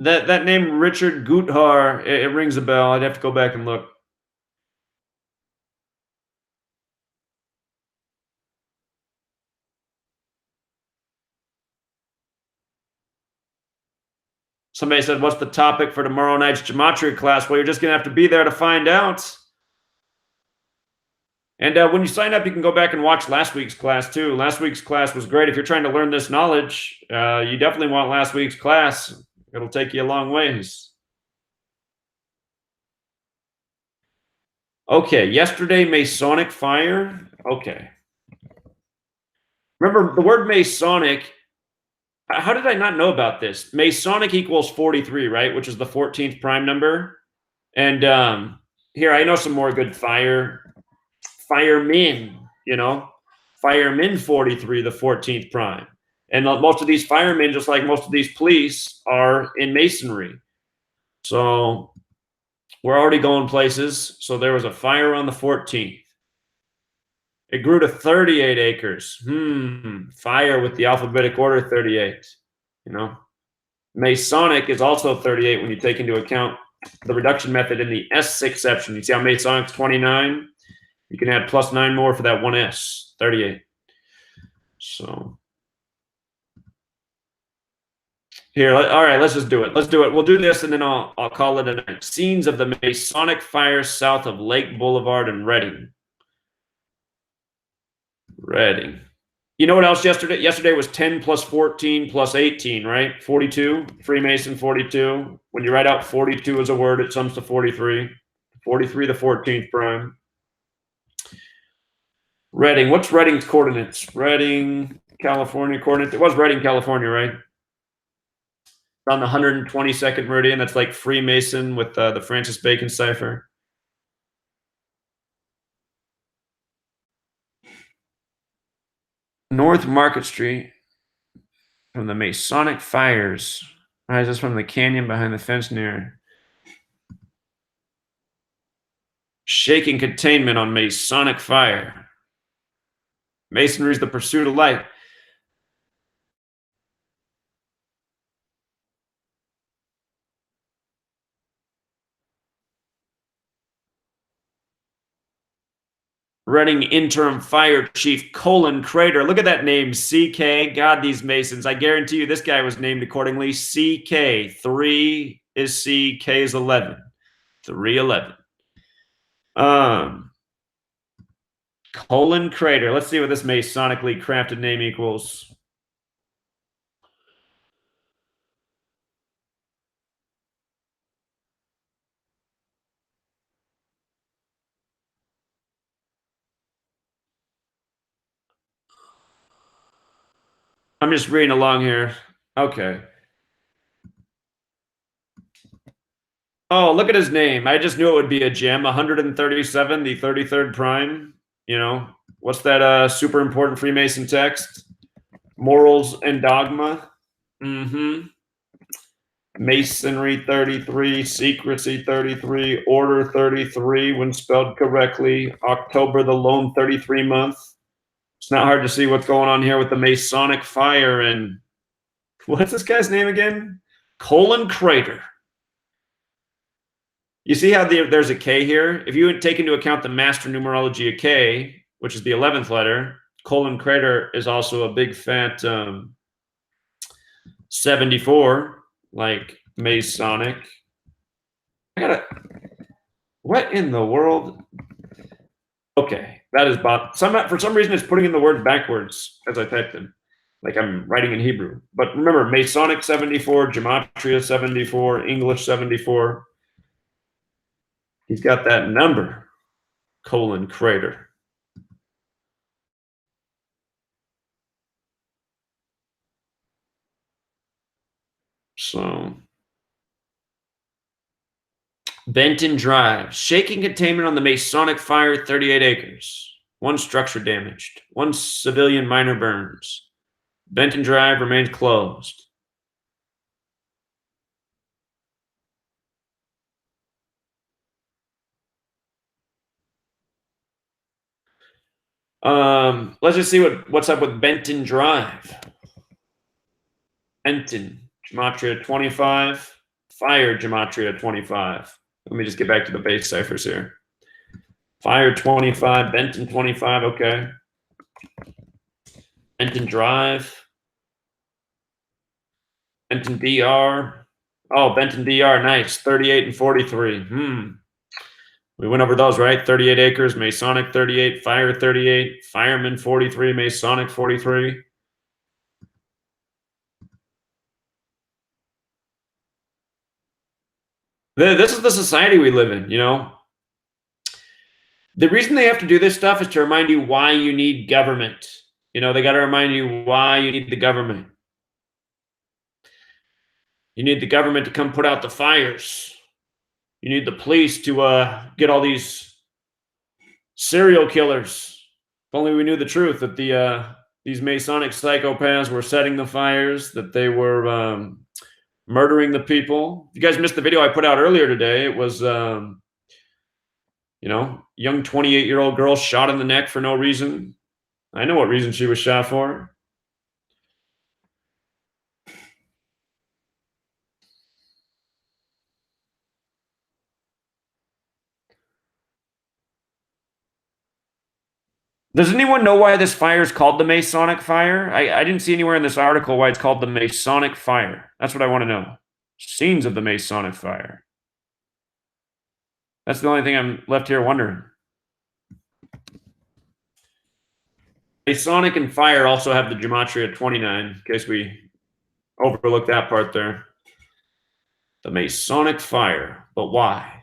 [SPEAKER 1] That name Richard Guthar, it rings a bell. I'd have to go back and look. Somebody said, what's the topic for tomorrow night's Gematria class? Well, you're just going to have to be there to find out. And when you sign up, you can go back and watch last week's class too. Last week's class was great. If you're trying to learn this knowledge, you definitely want last week's class. It'll take you a long ways. Okay, yesterday, Masonic fire. Okay. Remember, the word Masonic, how did I not know about this? Masonic equals 43, right? Which is the 14th prime number. And here, I know some more good firemen, firemen 43, the 14th prime. And most of these firemen, just like most of these police, are in masonry. So we're already going places. So there was a fire on the 14th. It grew to 38 acres. Fire with the alphabetic order 38. You know, Masonic is also 38 when you take into account the reduction method in the S exception. You see how Masonic's 29? You can add plus 9 more for that one S, 38. So here, all right, let's just do it. Let's do it. We'll do this, and then I'll call it a night. Scenes of the Masonic fires south of Lake Boulevard in Reading. Reading. You know what else yesterday? Yesterday was 10 plus 14 plus 18, right? 42. Freemason 42. When you write out 42 as a word, it sums to 43. 43 the 14th prime. Reading. What's Reading's coordinates? Reading, California coordinates. It was Reading, California, right? On the 122nd meridian. That's like Freemason with the Francis Bacon cipher. North Market Street from the Masonic fires rises from the canyon behind the fence near. Shaking containment on Masonic fire. Masonry is the pursuit of light. Reading interim fire chief Colin Crater. Look at that name, CK. God, these Masons. I guarantee you this guy was named accordingly. CK. 3 is C, K is 11. 311. Colin Crater. Let's see what this Masonically crafted name equals. I'm just reading along here. Okay. Oh, look at his name. I just knew it would be a gem. 137, the 33rd prime. You know, what's that super important Freemason text? Morals and Dogma. Masonry 33, Secrecy 33, Order 33 when spelled correctly. October, the lone 33 month. It's not hard to see what's going on here with the Masonic fire. And what's this guy's name again? Colin Crater. You see how there's a K here? If you take into account the master numerology of K, which is the 11th letter, Colin Crater is also a big fat 74, like Masonic. What in the world? Okay, that is for some reason it's putting in the words backwards as I typed them, like I'm writing in Hebrew. But remember, Masonic 74, Gematria 74, English 74. He's got that number, Colin Crater. So, Benton Drive, shaking containment on the Masonic fire, 38 acres. 1 structure damaged. 1 civilian minor burns. Benton Drive remains closed. Let's just see what's up with Benton Drive. Benton, Gematria 25, Fire Gematria 25. Let me just get back to the base ciphers here. Fire 25, Benton 25, okay. Benton Drive. Benton DR. Oh, Benton DR, nice. 38 and 43. We went over those, right? 38 acres, Masonic 38, Fire 38, Fireman 43, Masonic 43. This is the society we live in, you know. The reason they have to do this stuff is to remind you why you need government. You know, they got to remind you why you need the government. You need the government to come put out the fires. You need the police to get all these serial killers. If only we knew the truth, that these Masonic psychopaths were setting the fires, that they were murdering the people. If you guys missed the video I put out earlier today, it was, young 28-year-old girl shot in the neck for no reason. I know what reason she was shot for. Does anyone know why this fire is called the Masonic fire? I didn't see anywhere in this article why it's called the Masonic fire. That's what I want to know. Scenes of the Masonic fire. That's the only thing I'm left here wondering. Masonic and fire also have the Gematria 29, in case we overlooked that part there. The Masonic fire, but why?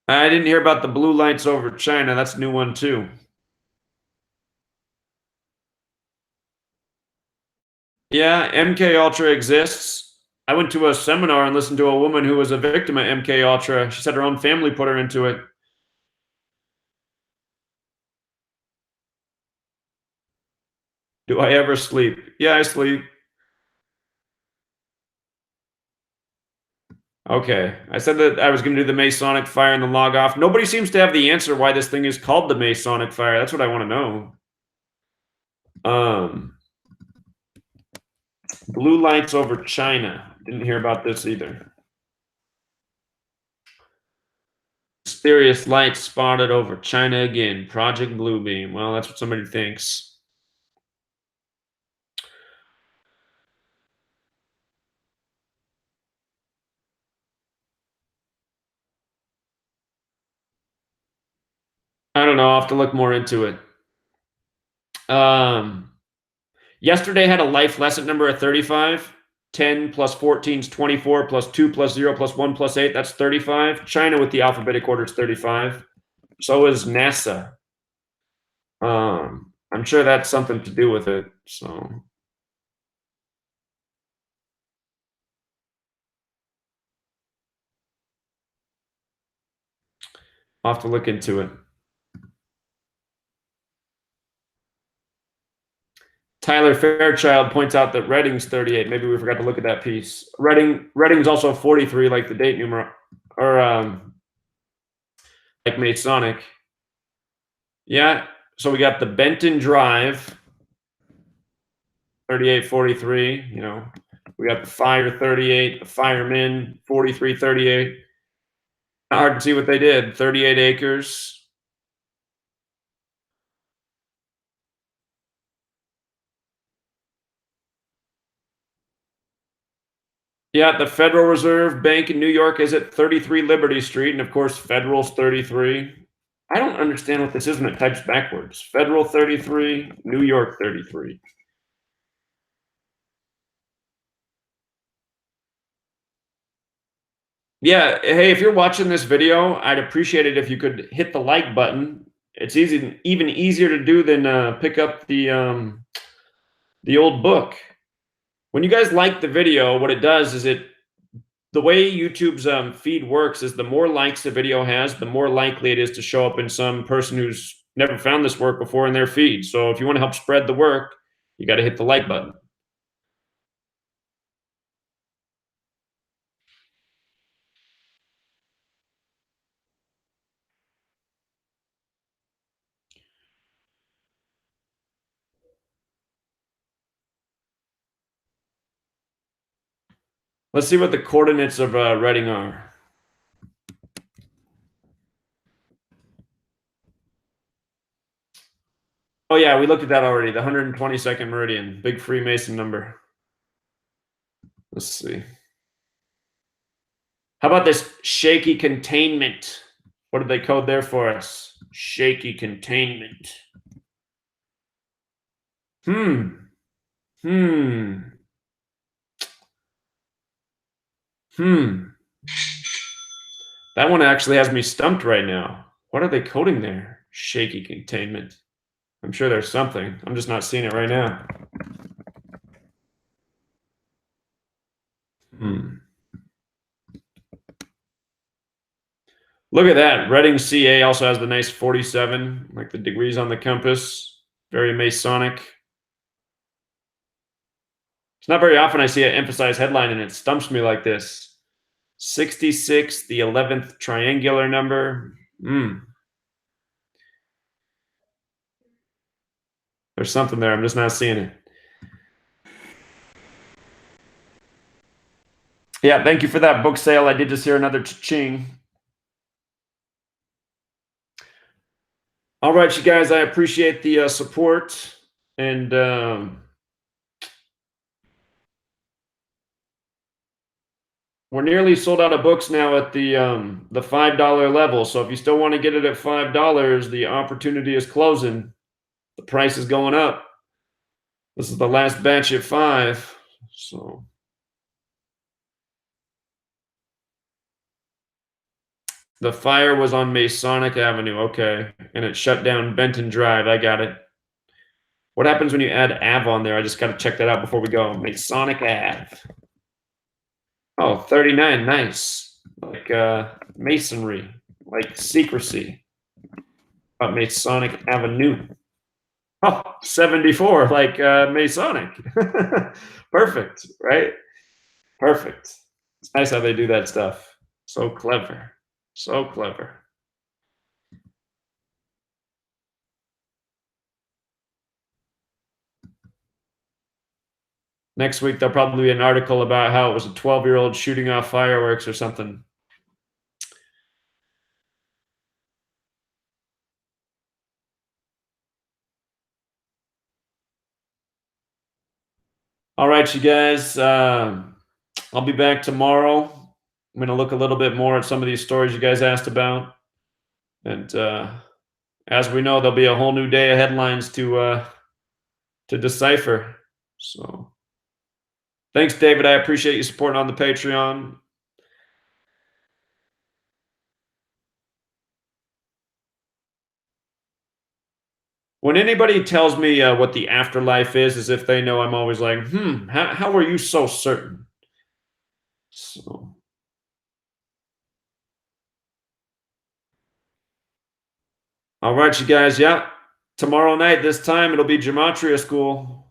[SPEAKER 1] I didn't hear about the blue lights over China. That's a new one too. Yeah, MK Ultra exists. I went to a seminar and listened to a woman who was a victim of MK Ultra. She said her own family put her into it. Do I ever sleep? Yeah, I sleep. Okay. I said that I was going to do the Masonic fire and then log off. Nobody seems to have the answer why this thing is called the Masonic fire. That's what I want to know. Blue lights over China. Didn't hear about this either. Mysterious lights spotted over China again. Project Bluebeam. Well, that's what somebody thinks. I don't know. I'll have to look more into it. Yesterday had a life lesson number of 35. 10 plus 14 is 24, plus 2 plus 0 plus 1 plus 8, that's 35. China with the alphabetic order is 35. So is NASA. I'm sure that's something to do with it. So I'll have to look into it. Tyler Fairchild points out that Reading's 38. Maybe we forgot to look at that piece. Reading's also 43, like the date numeral, or like Masonic. Yeah. So we got the Benton Drive, 3843. We got the Fire 38, the Firemen 4338. Not hard to see what they did. 38 acres. Yeah, the Federal Reserve Bank in New York is at 33 Liberty Street, and of course, Federal's 33. I don't understand what this is when it types backwards. Federal 33, New York 33. Yeah, hey, if you're watching this video, I'd appreciate it if you could hit the like button. It's even easier to do than pick up the old book. When you guys like the video, what it does is the way YouTube's feed works is the more likes the video has, the more likely it is to show up in some person who's never found this work before in their feed. So if you want to help spread the work, you got to hit the like button. Let's see what the coordinates of Reading are. Oh yeah, we looked at that already. The 122nd meridian, big Freemason number. Let's see. How about this shaky containment? What did they code there for us? Shaky containment. That one actually has me stumped right now. What are they coding there? Shaky containment. I'm sure there's something. I'm just not seeing it right now. Look at that. Reading CA also has the nice 47, like the degrees on the compass. Very Masonic. It's not very often I see an emphasized headline and it stumps me like this. 66, the 11th triangular number. There's something there. I'm just not seeing it. Yeah, thank you for that book sale. I did just hear another cha-ching. All right, you guys, I appreciate the support. And we're nearly sold out of books now at the $5 level. So if you still want to get it at $5, the opportunity is closing. The price is going up. This is the last batch at $5. So the fire was on Masonic Avenue. Okay. And it shut down Benton Drive. I got it. What happens when you add Ave on there? I just got to check that out before we go. Masonic Ave. Oh, 39. Nice. Like masonry, like secrecy. About Masonic Avenue. Oh, 74, like Masonic. Perfect, right? Perfect. It's nice how they do that stuff. So clever. So clever. Next week, there'll probably be an article about how it was a 12-year-old shooting off fireworks or something. All right, you guys. I'll be back tomorrow. I'm going to look a little bit more at some of these stories you guys asked about. And as we know, there'll be a whole new day of headlines to decipher. So thanks, David. I appreciate you supporting on the Patreon. When anybody tells me what the afterlife is, as if they know, I'm always like, how are you so certain? So, all right, you guys. Yeah, tomorrow night, this time, it'll be Gematria school.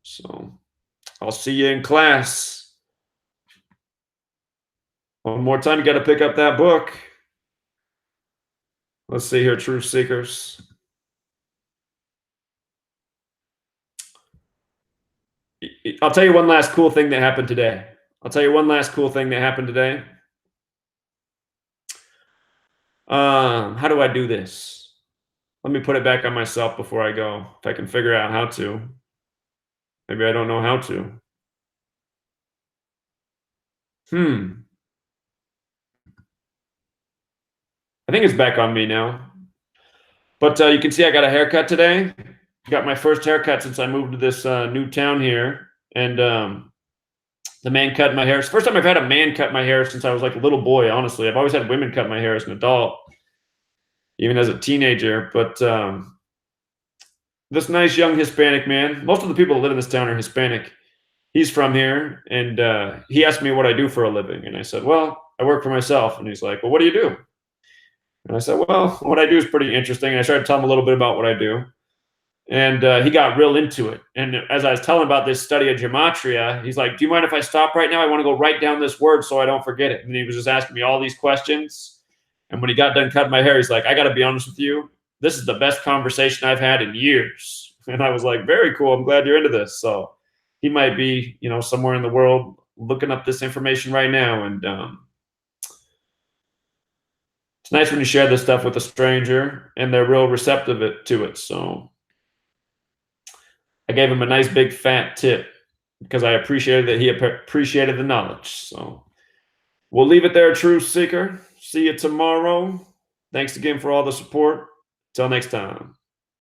[SPEAKER 1] So I'll see you in class. One more time, you got to pick up that book. Let's see here, Truth Seekers. I'll tell you one last cool thing that happened today. How do I do this? Let me put it back on myself before I go, if I can figure out how to. Maybe I don't know how to. I think it's back on me now. But you can see I got a haircut today. Got my first haircut since I moved to this new town here. And the man cut my hair. It's the first time I've had a man cut my hair since I was like a little boy, honestly. I've always had women cut my hair as an adult, even as a teenager. But this nice young Hispanic man, most of the people that live in this town are Hispanic. He's from here, and he asked me what I do for a living. And I said, well, I work for myself. And he's like, well, what do you do? And I said, well, what I do is pretty interesting. And I started telling him a little bit about what I do. And he got real into it. And as I was telling about this study of Gematria, he's like, do you mind if I stop right now? I want to go write down this word so I don't forget it. And he was just asking me all these questions. And when he got done cutting my hair, he's like, I got to be honest with you. This is the best conversation I've had in years. And I was like, very cool. I'm glad you're into this. So he might be, somewhere in the world looking up this information right now. And it's nice when you share this stuff with a stranger and they're real receptive to it. So I gave him a nice big fat tip because I appreciated that he appreciated the knowledge. So we'll leave it there, Truth Seeker. See you tomorrow. Thanks again for all the support. Till next time.